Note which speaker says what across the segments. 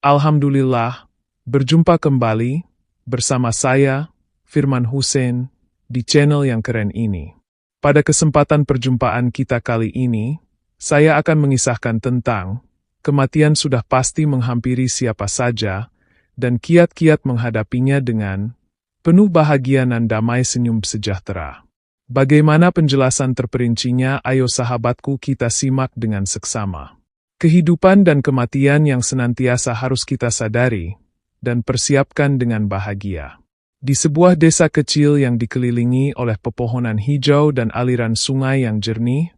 Speaker 1: Alhamdulillah, berjumpa kembali bersama saya, Firman Hussein, di channel yang keren ini. Pada kesempatan perjumpaan kita kali ini, saya akan mengisahkan tentang kematian sudah pasti menghampiri siapa saja, dan kiat-kiat menghadapinya dengan penuh bahagia dan damai senyum sejahtera. Bagaimana penjelasan terperincinya? Ayo sahabatku, kita simak dengan seksama. Kehidupan dan kematian yang senantiasa harus kita sadari dan persiapkan dengan bahagia. Di sebuah desa kecil yang dikelilingi oleh pepohonan hijau dan aliran sungai yang jernih,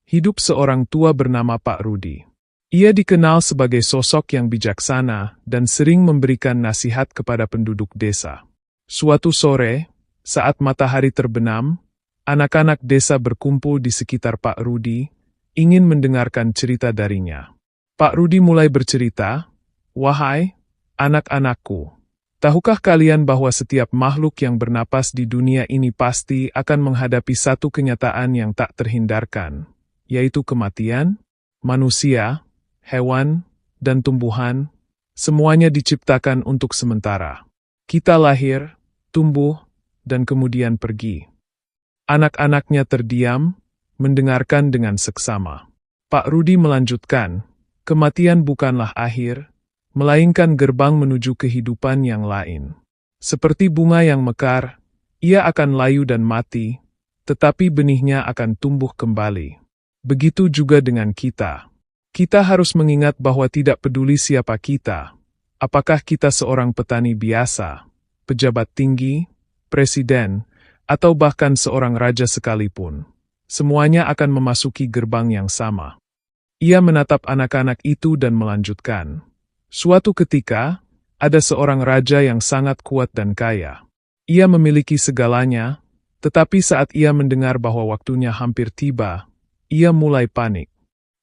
Speaker 1: hidup seorang tua bernama Pak Rudi. Ia dikenal sebagai sosok yang bijaksana dan sering memberikan nasihat kepada penduduk desa. Suatu sore, saat matahari terbenam, anak-anak desa berkumpul di sekitar Pak Rudi, ingin mendengarkan cerita darinya. Pak Rudi mulai bercerita, "Wahai anak-anakku, tahukah kalian bahwa setiap makhluk yang bernapas di dunia ini pasti akan menghadapi satu kenyataan yang tak terhindarkan, yaitu kematian? Manusia, hewan, dan tumbuhan, semuanya diciptakan untuk sementara. Kita lahir, tumbuh, dan kemudian pergi." Anak-anaknya terdiam, mendengarkan dengan seksama. Pak Rudi melanjutkan, "Kematian bukanlah akhir, melainkan gerbang menuju kehidupan yang lain. Seperti bunga yang mekar, ia akan layu dan mati, tetapi benihnya akan tumbuh kembali. Begitu juga dengan kita. Kita harus mengingat bahwa tidak peduli siapa kita, apakah kita seorang petani biasa, pejabat tinggi, presiden, atau bahkan seorang raja sekalipun, semuanya akan memasuki gerbang yang sama." Ia menatap anak-anak itu dan melanjutkan, "Suatu ketika, ada seorang raja yang sangat kuat dan kaya. Ia memiliki segalanya, tetapi saat ia mendengar bahwa waktunya hampir tiba, ia mulai panik.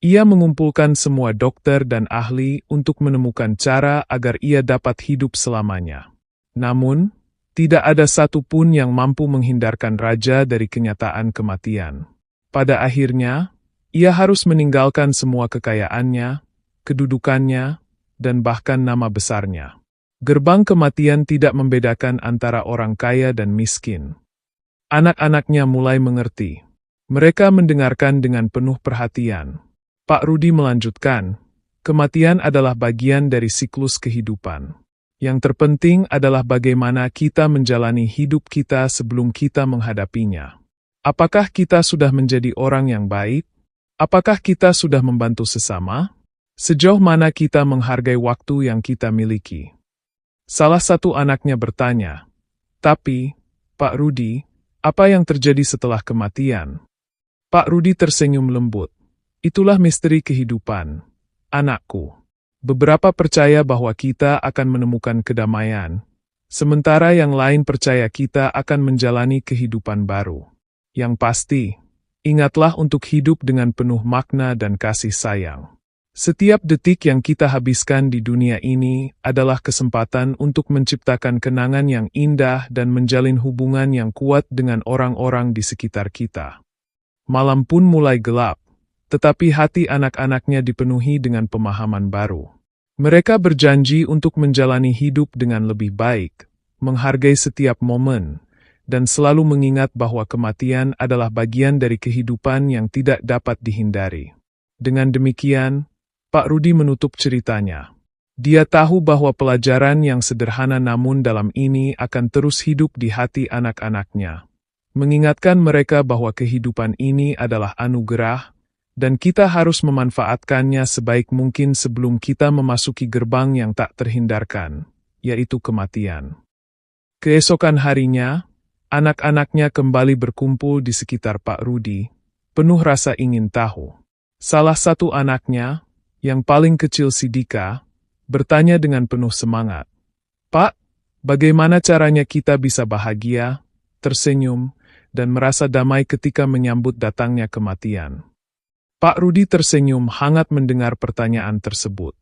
Speaker 1: Ia mengumpulkan semua dokter dan ahli untuk menemukan cara agar ia dapat hidup selamanya. Namun, tidak ada satu pun yang mampu menghindarkan raja dari kenyataan kematian. Pada akhirnya, ia harus meninggalkan semua kekayaannya, kedudukannya, dan bahkan nama besarnya. Gerbang kematian tidak membedakan antara orang kaya dan miskin." Anak-anaknya mulai mengerti. Mereka mendengarkan dengan penuh perhatian. Pak Rudi melanjutkan, "Kematian adalah bagian dari siklus kehidupan. Yang terpenting adalah bagaimana kita menjalani hidup kita sebelum kita menghadapinya. Apakah kita sudah menjadi orang yang baik? Apakah kita sudah membantu sesama? Sejauh mana kita menghargai waktu yang kita miliki?" Salah satu anaknya bertanya, "Tapi, Pak Rudi, apa yang terjadi setelah kematian?" Pak Rudi tersenyum lembut, "Itulah misteri kehidupan, anakku. Beberapa percaya bahwa kita akan menemukan kedamaian, sementara yang lain percaya kita akan menjalani kehidupan baru. Yang pasti, ingatlah untuk hidup dengan penuh makna dan kasih sayang. Setiap detik yang kita habiskan di dunia ini adalah kesempatan untuk menciptakan kenangan yang indah dan menjalin hubungan yang kuat dengan orang-orang di sekitar kita." Malam pun mulai gelap, tetapi hati anak-anaknya dipenuhi dengan pemahaman baru. Mereka berjanji untuk menjalani hidup dengan lebih baik, menghargai setiap momen, dan selalu mengingat bahwa kematian adalah bagian dari kehidupan yang tidak dapat dihindari. Dengan demikian, Pak Rudi menutup ceritanya. Dia tahu bahwa pelajaran yang sederhana namun dalam ini akan terus hidup di hati anak-anaknya, mengingatkan mereka bahwa kehidupan ini adalah anugerah, dan kita harus memanfaatkannya sebaik mungkin sebelum kita memasuki gerbang yang tak terhindarkan, yaitu kematian. Keesokan harinya, anak-anaknya kembali berkumpul di sekitar Pak Rudi, penuh rasa ingin tahu. Salah satu anaknya, yang paling kecil si Dika, bertanya dengan penuh semangat, "Pak, bagaimana caranya kita bisa bahagia, tersenyum, dan merasa damai ketika menyambut datangnya kematian?" Pak Rudi tersenyum hangat mendengar pertanyaan tersebut.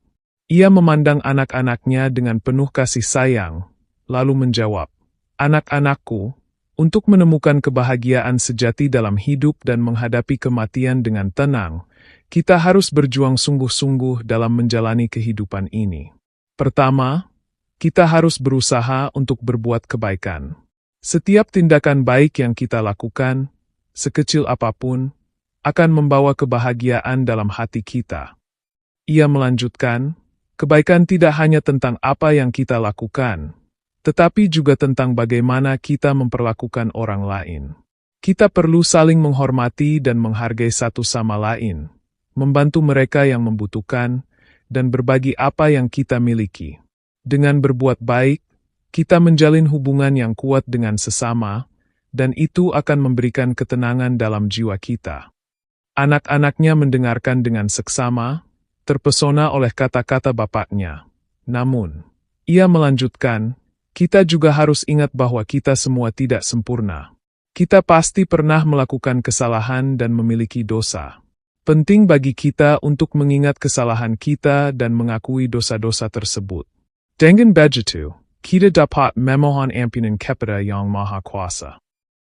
Speaker 1: Ia memandang anak-anaknya dengan penuh kasih sayang, lalu menjawab, "Anak-anakku, untuk menemukan kebahagiaan sejati dalam hidup dan menghadapi kematian dengan tenang, kita harus berjuang sungguh-sungguh dalam menjalani kehidupan ini. Pertama, kita harus berusaha untuk berbuat kebaikan. Setiap tindakan baik yang kita lakukan, sekecil apapun, akan membawa kebahagiaan dalam hati kita. Ia melanjutkan, kebaikan tidak hanya tentang apa yang kita lakukan, tetapi juga tentang bagaimana kita memperlakukan orang lain. Kita perlu saling menghormati dan menghargai satu sama lain, membantu mereka yang membutuhkan, dan berbagi apa yang kita miliki. Dengan berbuat baik, kita menjalin hubungan yang kuat dengan sesama, dan itu akan memberikan ketenangan dalam jiwa kita. Anak-anaknya mendengarkan dengan seksama, terpesona oleh kata-kata bapaknya. Namun, ia melanjutkan, kita juga harus ingat bahwa kita semua tidak sempurna. Kita pasti pernah melakukan kesalahan dan memiliki dosa. Penting bagi kita untuk mengingat kesalahan kita dan mengakui dosa-dosa tersebut. Dengan begitu, kita dapat memohon ampunan kepada Yang Maha Kuasa.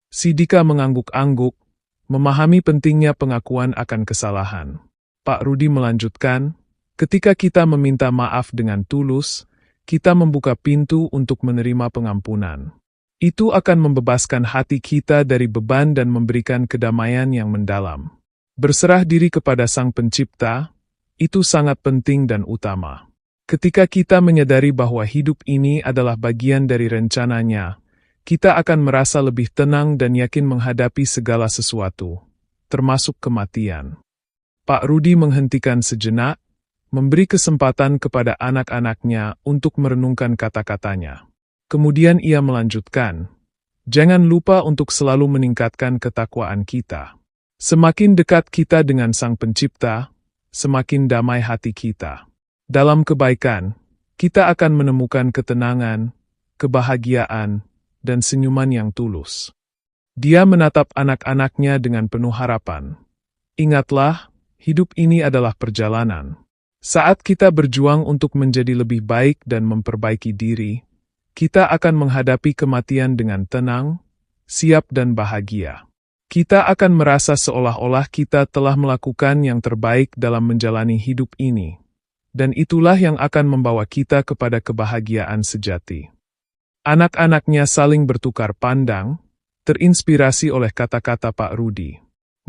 Speaker 1: Si Dika mengangguk-angguk, memahami pentingnya pengakuan akan kesalahan. Pak Rudi melanjutkan, ketika kita meminta maaf dengan tulus, kita membuka pintu untuk menerima pengampunan. Itu akan membebaskan hati kita dari beban dan memberikan kedamaian yang mendalam. Berserah diri kepada Sang Pencipta, itu sangat penting dan utama. Ketika kita menyadari bahwa hidup ini adalah bagian dari rencananya, kita akan merasa lebih tenang dan yakin menghadapi segala sesuatu, termasuk kematian. Pak Rudi menghentikan sejenak, memberi kesempatan kepada anak-anaknya untuk merenungkan kata-katanya. Kemudian ia melanjutkan, jangan lupa untuk selalu meningkatkan ketakwaan kita. Semakin dekat kita dengan Sang Pencipta, semakin damai hati kita. Dalam kebaikan, kita akan menemukan ketenangan, kebahagiaan, dan senyuman yang tulus. Dia menatap anak-anaknya dengan penuh harapan. Ingatlah, hidup ini adalah perjalanan. Saat kita berjuang untuk menjadi lebih baik dan memperbaiki diri, kita akan menghadapi kematian dengan tenang, siap dan bahagia. Kita akan merasa seolah-olah kita telah melakukan yang terbaik dalam menjalani hidup ini. Dan itulah yang akan membawa kita kepada kebahagiaan sejati. Anak-anaknya saling bertukar pandang, terinspirasi oleh kata-kata Pak Rudi.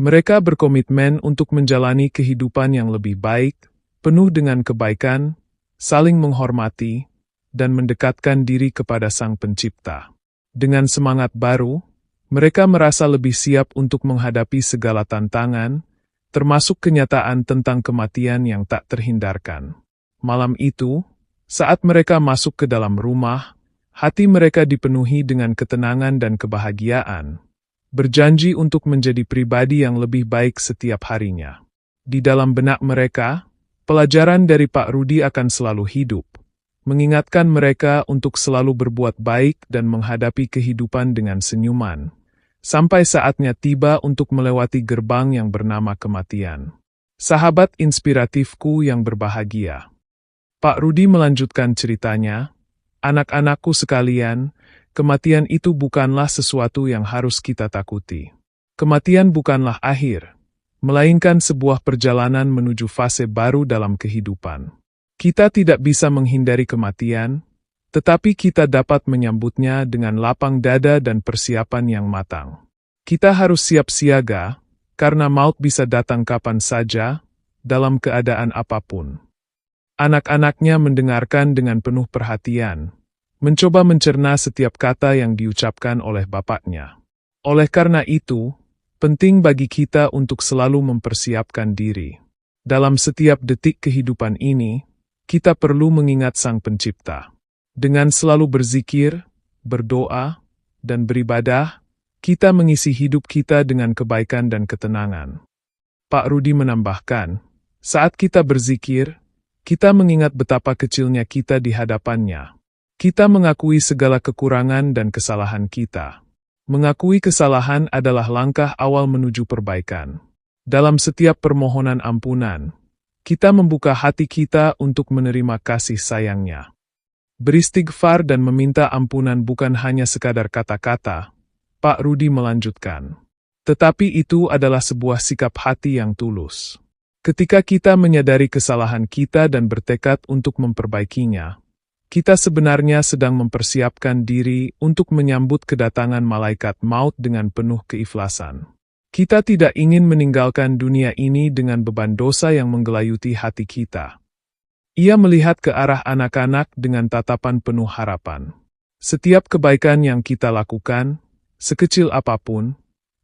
Speaker 1: Mereka berkomitmen untuk menjalani kehidupan yang lebih baik, penuh dengan kebaikan, saling menghormati, dan mendekatkan diri kepada Sang Pencipta. Dengan semangat baru, mereka merasa lebih siap untuk menghadapi segala tantangan, termasuk kenyataan tentang kematian yang tak terhindarkan. Malam itu, saat mereka masuk ke dalam rumah, hati mereka dipenuhi dengan ketenangan dan kebahagiaan, berjanji untuk menjadi pribadi yang lebih baik setiap harinya. Di dalam benak mereka, pelajaran dari Pak Rudi akan selalu hidup, mengingatkan mereka untuk selalu berbuat baik dan menghadapi kehidupan dengan senyuman, sampai saatnya tiba untuk melewati gerbang yang bernama kematian. Sahabat inspiratifku yang berbahagia. Pak Rudi melanjutkan ceritanya, anak-anakku sekalian, kematian itu bukanlah sesuatu yang harus kita takuti. Kematian bukanlah akhir, melainkan sebuah perjalanan menuju fase baru dalam kehidupan. Kita tidak bisa menghindari kematian, tetapi kita dapat menyambutnya dengan lapang dada dan persiapan yang matang. Kita harus siap siaga, karena maut bisa datang kapan saja, dalam keadaan apapun. Anak-anaknya mendengarkan dengan penuh perhatian, mencoba mencerna setiap kata yang diucapkan oleh bapaknya. Oleh karena itu, penting bagi kita untuk selalu mempersiapkan diri. Dalam setiap detik kehidupan ini, kita perlu mengingat Sang Pencipta. Dengan selalu berzikir, berdoa, dan beribadah, kita mengisi hidup kita dengan kebaikan dan ketenangan. Pak Rudi menambahkan, saat kita berzikir, kita mengingat betapa kecilnya kita di hadapannya. Kita mengakui segala kekurangan dan kesalahan kita. Mengakui kesalahan adalah langkah awal menuju perbaikan. Dalam setiap permohonan ampunan, kita membuka hati kita untuk menerima kasih sayang-Nya. Beristighfar dan meminta ampunan bukan hanya sekadar kata-kata, Pak Rudi melanjutkan. Tetapi itu adalah sebuah sikap hati yang tulus. Ketika kita menyadari kesalahan kita dan bertekad untuk memperbaikinya, kita sebenarnya sedang mempersiapkan diri untuk menyambut kedatangan malaikat maut dengan penuh keikhlasan. Kita tidak ingin meninggalkan dunia ini dengan beban dosa yang menggelayuti hati kita. Ia melihat ke arah anak-anak dengan tatapan penuh harapan. Setiap kebaikan yang kita lakukan, sekecil apapun,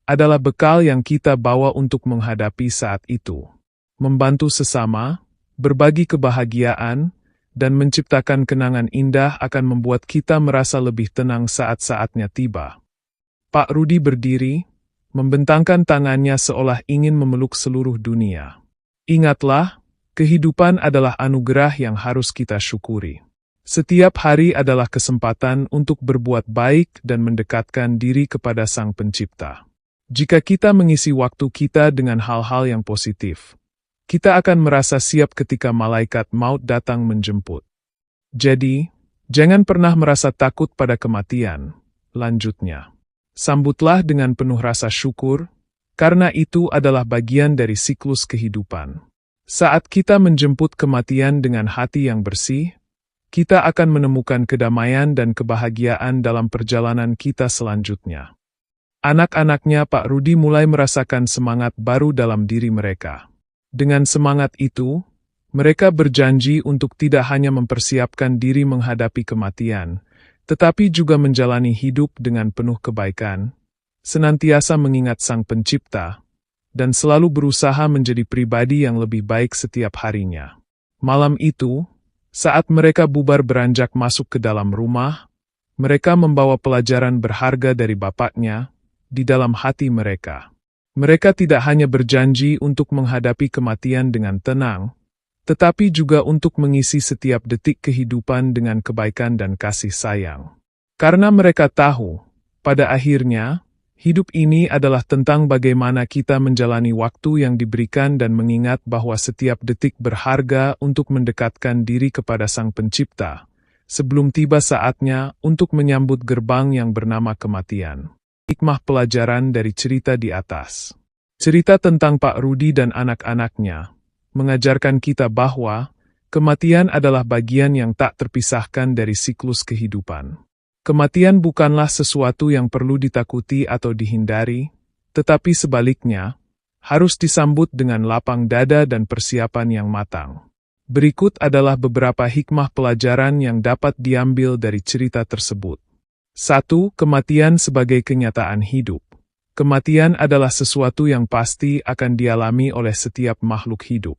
Speaker 1: adalah bekal yang kita bawa untuk menghadapi saat itu. Membantu sesama, berbagi kebahagiaan, dan menciptakan kenangan indah akan membuat kita merasa lebih tenang saat-saatnya tiba. Pak Rudi berdiri, membentangkan tangannya seolah ingin memeluk seluruh dunia. Ingatlah, kehidupan adalah anugerah yang harus kita syukuri. Setiap hari adalah kesempatan untuk berbuat baik dan mendekatkan diri kepada Sang Pencipta. Jika kita mengisi waktu kita dengan hal-hal yang positif, kita akan merasa siap ketika malaikat maut datang menjemput. Jadi, jangan pernah merasa takut pada kematian. Lanjutnya, sambutlah dengan penuh rasa syukur, karena itu adalah bagian dari siklus kehidupan. Saat kita menjemput kematian dengan hati yang bersih, kita akan menemukan kedamaian dan kebahagiaan dalam perjalanan kita selanjutnya. Anak-anaknya Pak Rudi mulai merasakan semangat baru dalam diri mereka. Dengan semangat itu, mereka berjanji untuk tidak hanya mempersiapkan diri menghadapi kematian, tetapi juga menjalani hidup dengan penuh kebaikan, senantiasa mengingat Sang Pencipta, dan selalu berusaha menjadi pribadi yang lebih baik setiap harinya. Malam itu, saat mereka bubar beranjak masuk ke dalam rumah, mereka membawa pelajaran berharga dari bapaknya di dalam hati mereka. Mereka tidak hanya berjanji untuk menghadapi kematian dengan tenang, tetapi juga untuk mengisi setiap detik kehidupan dengan kebaikan dan kasih sayang. Karena mereka tahu, pada akhirnya, hidup ini adalah tentang bagaimana kita menjalani waktu yang diberikan dan mengingat bahwa setiap detik berharga untuk mendekatkan diri kepada Sang Pencipta, sebelum tiba saatnya untuk menyambut gerbang yang bernama kematian. Hikmah pelajaran dari cerita di atas. Cerita tentang Pak Rudi dan anak-anaknya mengajarkan kita bahwa kematian adalah bagian yang tak terpisahkan dari siklus kehidupan. Kematian bukanlah sesuatu yang perlu ditakuti atau dihindari, tetapi sebaliknya, harus disambut dengan lapang dada dan persiapan yang matang. Berikut adalah beberapa hikmah pelajaran yang dapat diambil dari cerita tersebut. 1. Kematian sebagai kenyataan hidup. Kematian adalah sesuatu yang pasti akan dialami oleh setiap makhluk hidup.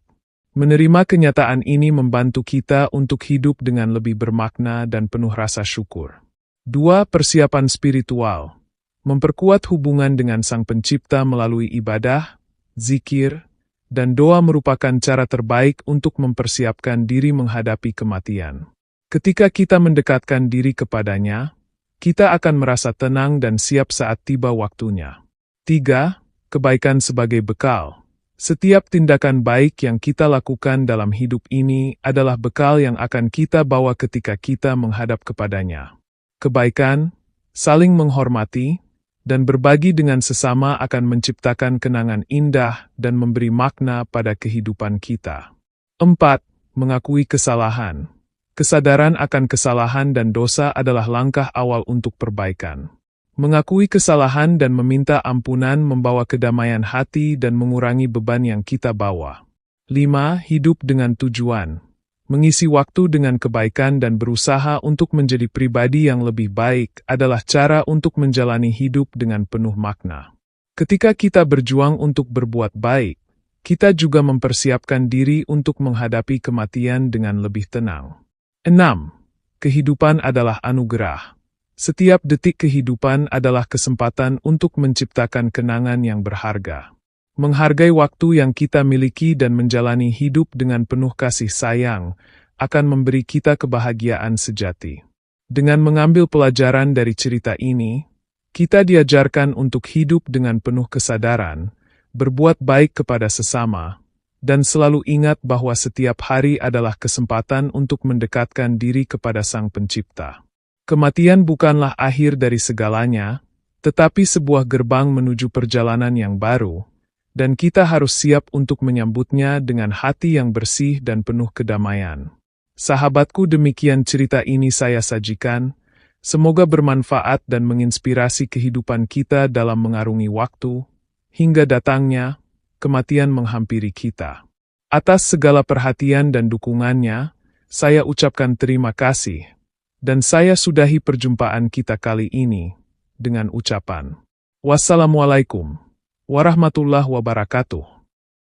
Speaker 1: Menerima kenyataan ini membantu kita untuk hidup dengan lebih bermakna dan penuh rasa syukur. 2. Persiapan spiritual. Memperkuat hubungan dengan Sang Pencipta melalui ibadah, zikir, dan doa merupakan cara terbaik untuk mempersiapkan diri menghadapi kematian. Ketika kita mendekatkan diri kepadanya, kita akan merasa tenang dan siap saat tiba waktunya. 3. Kebaikan sebagai bekal. Setiap tindakan baik yang kita lakukan dalam hidup ini adalah bekal yang akan kita bawa ketika kita menghadap kepadanya. Kebaikan, saling menghormati, dan berbagi dengan sesama akan menciptakan kenangan indah dan memberi makna pada kehidupan kita. 4. Mengakui kesalahan. Kesadaran akan kesalahan dan dosa adalah langkah awal untuk perbaikan. Mengakui kesalahan dan meminta ampunan membawa kedamaian hati dan mengurangi beban yang kita bawa. 5. Hidup dengan tujuan. Mengisi waktu dengan kebaikan dan berusaha untuk menjadi pribadi yang lebih baik adalah cara untuk menjalani hidup dengan penuh makna. Ketika kita berjuang untuk berbuat baik, kita juga mempersiapkan diri untuk menghadapi kematian dengan lebih tenang. 6. Kehidupan adalah anugerah. Setiap detik kehidupan adalah kesempatan untuk menciptakan kenangan yang berharga. Menghargai waktu yang kita miliki dan menjalani hidup dengan penuh kasih sayang akan memberi kita kebahagiaan sejati. Dengan mengambil pelajaran dari cerita ini, kita diajarkan untuk hidup dengan penuh kesadaran, berbuat baik kepada sesama, dan selalu ingat bahwa setiap hari adalah kesempatan untuk mendekatkan diri kepada Sang Pencipta. Kematian bukanlah akhir dari segalanya, tetapi sebuah gerbang menuju perjalanan yang baru, dan kita harus siap untuk menyambutnya dengan hati yang bersih dan penuh kedamaian. Sahabatku, demikian cerita ini saya sajikan. Semoga bermanfaat dan menginspirasi kehidupan kita dalam mengarungi waktu, hingga datangnya kematian menghampiri kita. Atas segala perhatian dan dukungannya, saya ucapkan terima kasih. Dan saya sudahi perjumpaan kita kali ini dengan ucapan, wassalamualaikum warahmatullahi wabarakatuh.